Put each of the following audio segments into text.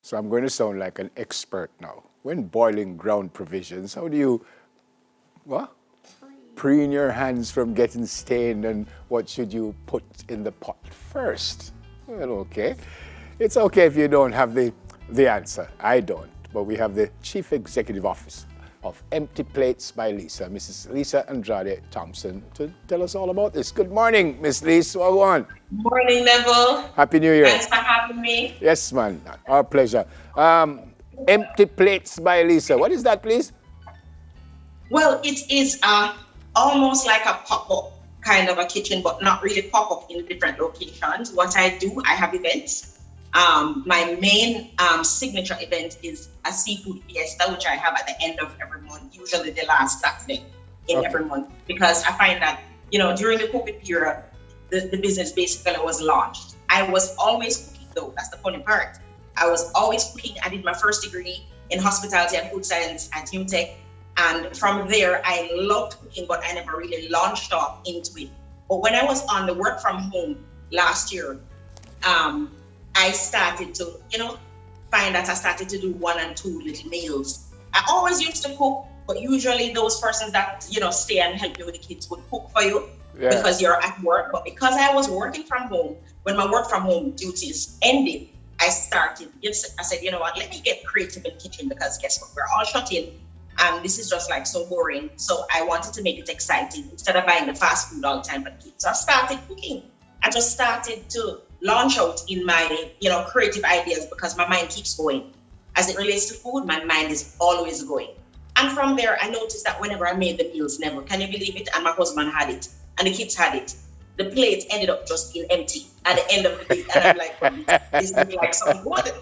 So I'm going to sound like an expert now. When boiling ground provisions, how do you, what? Preen your hands from getting stained, and what should you put in the pot first? Well, okay. It's okay if you don't have the answer. I don't. But we have the Chief Executive Officer of Empty Plates by Lisa, Mrs. Lisa Andrade Thompson, to tell us all about this. Good morning, Miss Lisa. Well, on. Morning, Neville. Happy New Year. Thanks for having me. Yes, man. Our pleasure. Empty Plates by Lisa. What is that, please? Well, it is almost like a pop-up kind of a kitchen, but not really pop-up in different locations. What I do, I have events. My main signature event is a seafood fiesta, which I have at the end of every month, usually the last Saturday in every month, because I find that, during the COVID period, the business basically was launched. I was always cooking, though. That's the funny part. I was always cooking. I did my first degree in hospitality and food science at UTech. And from there, I loved cooking, but I never really launched off into it. But when I was on the work from home last year, I started to, find that I started to do 1 and 2 little meals. I always used to cook, but usually those persons that, stay and help you with the kids would cook for you because you're at work. But because I was working from home, when my work from home duties ended, I said, you know what, let me get creative in the kitchen, because guess what, we're all shut in and this is just like so boring. So I wanted to make it exciting instead of buying the fast food all the time for the kids. So I started cooking. I just started to launch out in my, creative ideas, because my mind keeps going. As it relates to food, my mind is always going. And from there, I noticed that whenever I made the meals, never, can you believe it? And my husband had it, and the kids had it. The plate ended up just being empty at the end of the day. And I'm like, well, this looks like some good,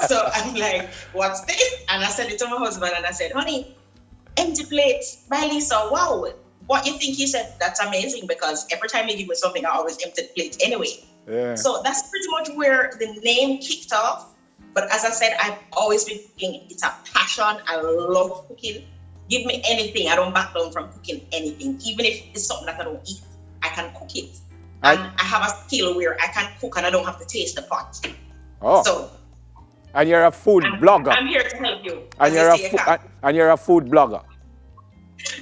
So I'm like, what's this? And I said it to my husband, and I said, honey, empty plates by Lisa, wow. What you think? He said, that's amazing, because every time you give me something, I always empty the plate anyway. Yeah. So that's pretty much where the name kicked off. But as I said, I've always been cooking. It's a passion. I love cooking. Give me anything. I don't back down from cooking anything. Even if it's something that I don't eat, I can cook it. And I have a skill where I can cook and I don't have to taste the pot. Oh. So. And you're a food blogger. I'm here to help you. And you're a food blogger.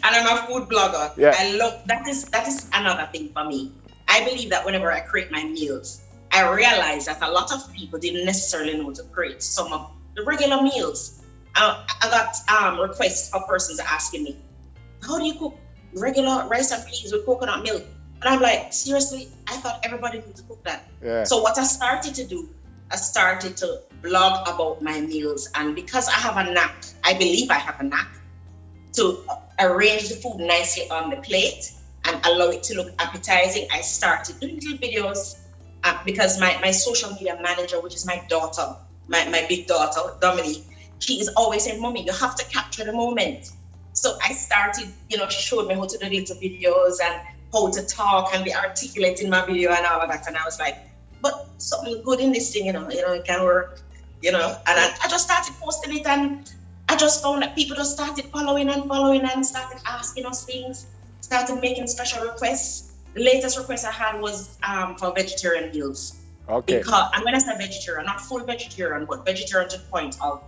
And I'm a food blogger. Yeah. I love that is another thing for me. I believe that whenever I create my meals, I realize that a lot of people didn't necessarily know to create some of the regular meals. I got requests of persons asking me, how do you cook regular rice and peas with coconut milk? And I'm like, seriously, I thought everybody knew to cook that. Yeah. So what I started to do, I started to blog about my meals. And because I have a knack, I believe I have a knack to arrange the food nicely on the plate and allow it to look appetizing, I started doing little videos because my social media manager, which is my daughter, my big daughter, Dominique, she is always saying, Mommy, you have to capture the moment. So I started, she showed me how to do little videos and how to talk and be articulate in my video and all of that. And I was like, but something good in this thing, it can work, and I just started posting it, and I just found that people just started following and started asking us things, started making special requests. The latest request I had was for vegetarian meals. Okay. Because, and when I say vegetarian, not full vegetarian, but vegetarian to the point of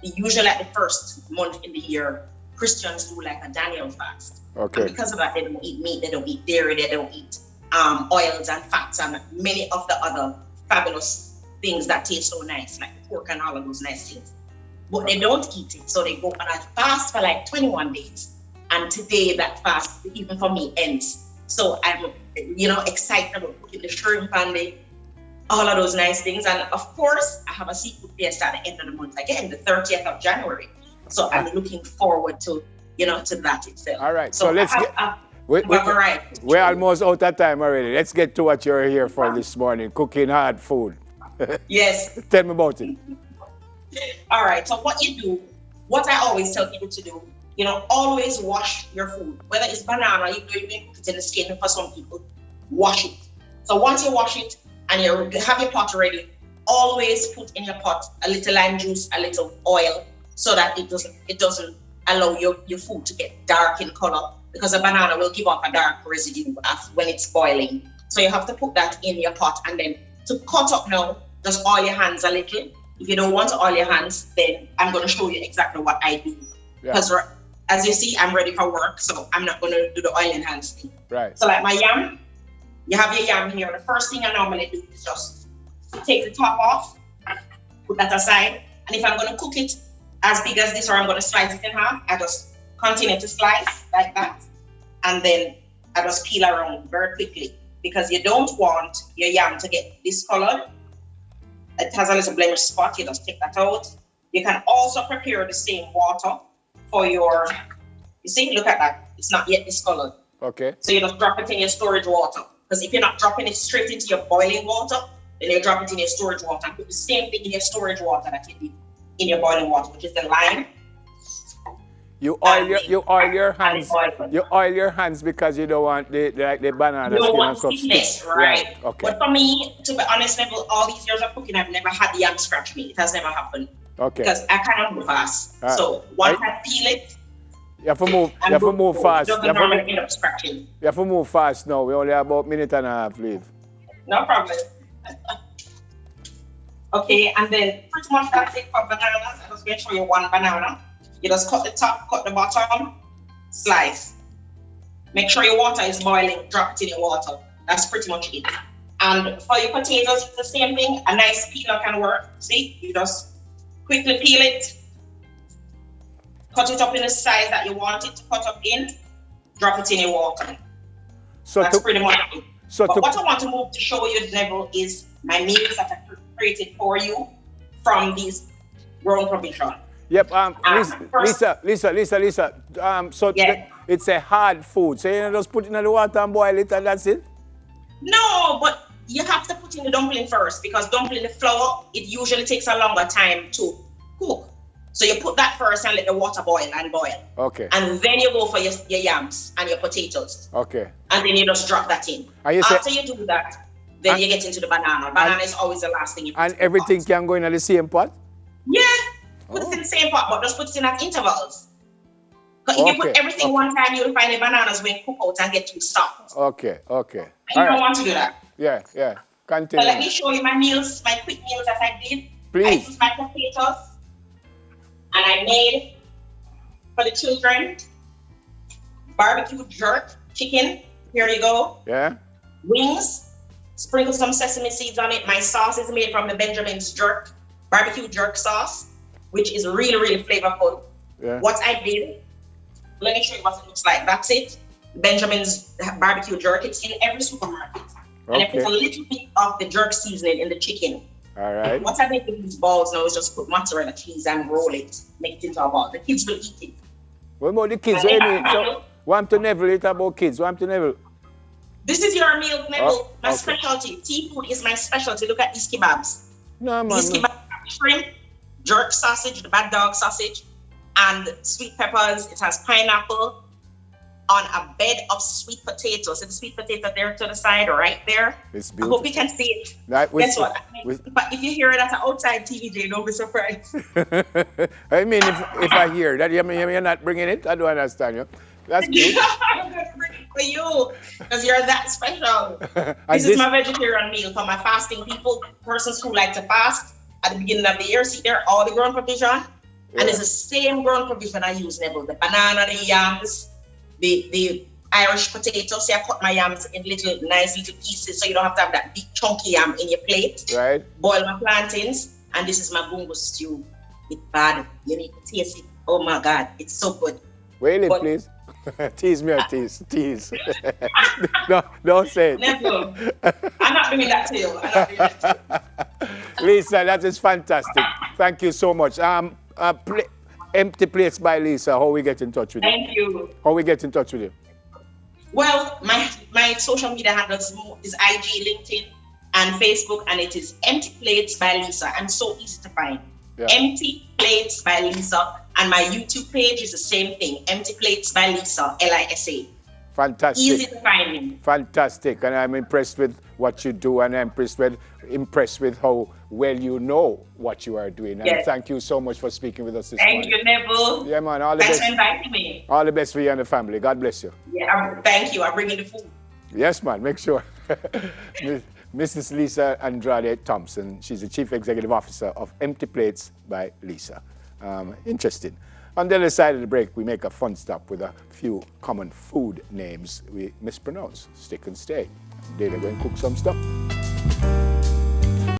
usually at the first month in the year, Christians do like a Daniel fast. Okay. And because of that, they don't eat meat, they don't eat dairy, they don't eat oils and fats and many of the other fabulous things that taste so nice, like pork and all of those nice things. But they don't eat it, so they go on a fast for like 21 days. And today that fast, even for me, ends. So I'm, excited about cooking the shrimp and all of those nice things. And of course, I have a seafood fiesta at the end of the month again, the 30th of January. So I'm looking forward to, to that itself. All right, so let's get... We're almost out of time already. Let's get to what you're here for this morning, cooking hard food. Yes. Tell me about it. All right, so what I always tell people to do, always wash your food. Whether it's banana, you can put it in the skin for some people, wash it. So once you wash it and you have your pot ready, always put in your pot a little lime juice, a little oil, so that it doesn't allow your food to get dark in color, because a banana will give off a dark residue when it's boiling. So you have to put that in your pot, and then to cut up now, just oil your hands a little If you don't want to oil your hands, then I'm going to show you exactly what I do. Because as you see, I'm ready for work, so I'm not going to do the oiling hands thing. Right. So like my yam, you have your yam here. The first thing I normally do is just take the top off, put that aside. And if I'm going to cook it as big as this, or I'm going to slice it in half, I just continue to slice like that. And then I just peel around very quickly, because you don't want your yam to get discolored. It has a little blemish spot, you just take that out. You can also prepare the same water for your, you see, look at that. It's not yet discolored. Okay. So you just drop it in your storage water. Because if you're not dropping it straight into your boiling water, then you drop it in your storage water and put the same thing in your storage water that you did in your boiling water, which is the lime. You oil your hands. You oil your hands because you don't want the banana skin and stuff stick. Right. Okay. But for me, to be honest, Neville, all these years of cooking, I've never had the yam scratch me. It has never happened. Okay. Because I cannot move fast. So once I peel it, you have to move. You have to move fast. It doesn't normally end up scratching. You have to move fast now. We only have about a minute and a half left. No problem. Okay, and then pretty much that's it for bananas. I'm just going to show you one banana. You just cut the top, cut the bottom, slice. Make sure your water is boiling, drop it in your water. That's pretty much it. And for your potatoes, it's the same thing. A nice peeler can work. See, you just quickly peel it, cut it up in the size that you want it to cut up in, drop it in your water. So that's pretty much it. But what I want to move to show you, Neville, is my meals that I created for you from these grown provision. Yep, Lisa. It's a hard food. So you just put it in the water and boil it and that's it? No, but you have to put in the dumpling first, because dumpling, the flour, it usually takes a longer time to cook. So you put that first and let the water boil and boil. Okay. And then you go for your yams and your potatoes. Okay. And then you just drop that in. After you do that, then you get into the banana. Banana is always the last thing you put in. And everything can go in the same pot? Yeah. Put it in the same pot, but just put it in at intervals. Because if you put everything one time, you'll find the bananas will cook out and get too soft. Okay. And you don't want to do that. Yeah. Continue. So let me show you my meals, my quick meals that I did. Please. I used my potatoes, and I made for the children barbecue jerk chicken. Here you go. Yeah. Wings. Sprinkle some sesame seeds on it. My sauce is made from the Benjamin's jerk, barbecue jerk sauce, which is really, really flavorful. Yeah. What I did, let me show you what it looks like. That's it. Benjamin's barbecue jerk. It's in every supermarket. And I put a little bit of the jerk seasoning in the chicken. All right. What I make with these balls now is just put mozzarella cheese and roll it, make it into a ball. The kids will eat it. What about the kids? What do you mean? So, want to Neville eat about kids? Want to Neville? This is your meal, Neville. My specialty. Seafood is my specialty. Look at these kebabs. No, man. These kebabs have shrimp, jerk sausage, the bad dog sausage, and sweet peppers. It has pineapple on a bed of sweet potatoes. And the sweet potato there to the side, right there. It's beautiful. I hope you can see it. Guess what? But if you hear it at an outside TVJ, don't be surprised. I mean, if I hear that, you're not bringing it? I don't understand you. That's good. I'm going to bring it for you because you're that special. This is my vegetarian meal for my fasting people, persons who like to fast at the beginning of the year. See there, all the grown provision. Yeah. And it's the same grown provision I use, Neville. The banana, the yams, the Irish potato. See, I cut my yams in nice little pieces so you don't have to have that big chunky yam in your plate. Right. Boil my plantains. And this is my bungo stew. It's bad. You need to taste it. Oh my God, it's so good. Wait, please. Tease me or tease. No, don't say it. Never. I'm not doing that to you. Lisa, that is fantastic. Thank you so much. Empty Plates by Lisa, how we get in touch with you? Thank you. How we get in touch with you? Well, my social media handles is IG, LinkedIn, and Facebook, and it is Empty Plates by Lisa. I'm so easy to find. Yeah. Empty Plates by Lisa. And my YouTube page is the same thing, Empty Plates by Lisa, Lisa. Fantastic. Easy to find me. Fantastic. And I'm impressed with what you do, and I'm impressed with how well you know what you are doing. And thank you so much for speaking with us this morning. Thank you, Neville. Yeah, man. All the Thanks best. for inviting me. All the best for you and the family. God bless you. Yeah, thank you. I'm bringing the food. Yes, man. Make sure. Mrs. Lisa Andrade Thompson. She's the Chief Executive Officer of Empty Plates by Lisa. Interesting. On the other side of the break, we make a fun stop with a few common food names we mispronounce. Stick and stay. Dana going to cook some stuff.